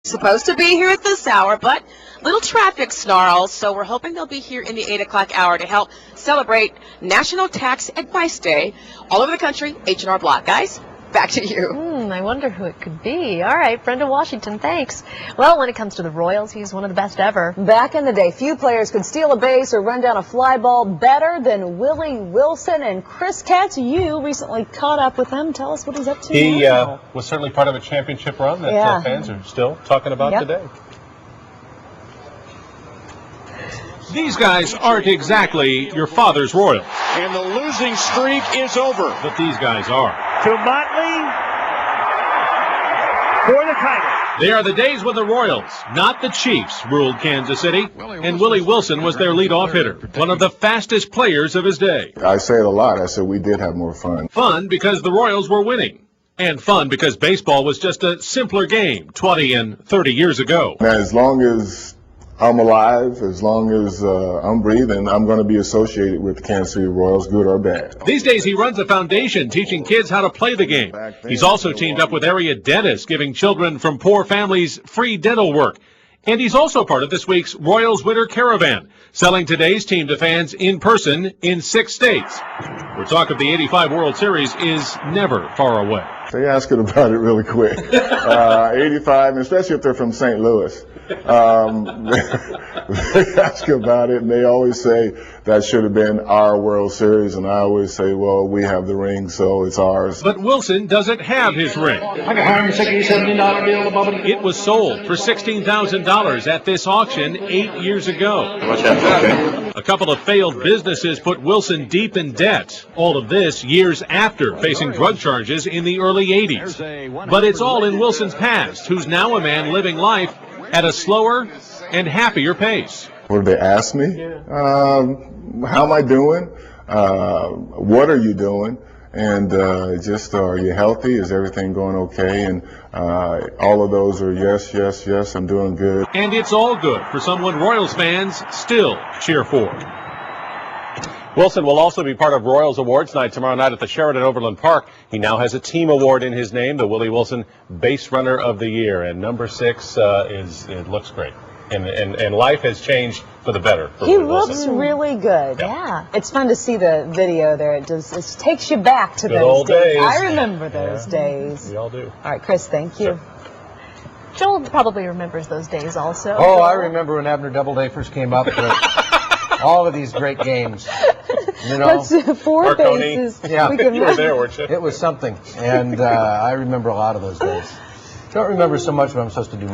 Supposed to be here at this hour, but little traffic snarls, so we're hoping they'll be here in the 8 o'clock hour to help celebrate National Tax Advice Day all over the country, H&R Block. Guys, back to you. I wonder who it could be. All right, Brenda Washington, thanks. Well, when it comes to the Royals, he's one of the best ever. Back in the day, few players could steal a base or run down a fly ball better than Willie Wilson. And Chris Katz, you recently caught up with him. Tell us what he's up to He now. was certainly part of a championship run that fans are still talking about today. These guys aren't exactly your father's Royals. And the losing streak is over. But these guys are. To Motley for the title. They are the days when the Royals, not the Chiefs, ruled Kansas City, and Willie Wilson was their leadoff hitter, one of the fastest players of his day. I say it a lot. I said we did have more fun. Fun because the Royals were winning, and fun because baseball was just a simpler game 20 and 30 years ago. Now, as long as I'm alive, as long as I'm breathing, I'm going to be associated with the Kansas City Royals, good or bad. These days he runs a foundation teaching kids how to play the game. He's also teamed up with area dentists, giving children from poor families free dental work. And he's also part of this week's Royals Winter Caravan, selling today's team to fans in person in 6 states. Where talk of the '85 World Series is never far away. They ask it about it really quick. 85, especially if they're from St. Louis. They ask about it, and they always say that should have been our World Series, and I always say, well, we have the ring, so it's ours. But Wilson doesn't have his ring. Like a $160, $70 deal above it. It was sold for $16,000 at this auction 8 years ago. What's that? A couple of failed businesses put Wilson deep in debt. All of this years after facing drug charges in the early 80s. But it's all in Wilson's past, who's now a man living life at a slower and happier pace. What did they ask me? How am I doing? What are you doing? And just, are you healthy? Is everything going okay? And all of those are yes, yes, yes, I'm doing good. And it's all good for someone Royals fans still cheer for. Wilson will also be part of Royals Awards night tomorrow night at the Sheraton Overland Park. He now has a team award in his name, the Willie Wilson Base Runner of the Year. And number 6 it looks great. And life has changed for the better. For He Willie looks Wilson. really good. Yeah. It's fun to see the video there. It takes you back to Good those old days. I remember those days. We all do. All right, Chris, thank you. Sure. Joel probably remembers those days also. Oh, I remember when Abner Doubleday first came up with all of these great games. You know, That's 4 Marconi. bases. Yeah. We can You were there, weren't you? it was something. And I remember a lot of those days. Don't remember so much what I'm supposed to do now.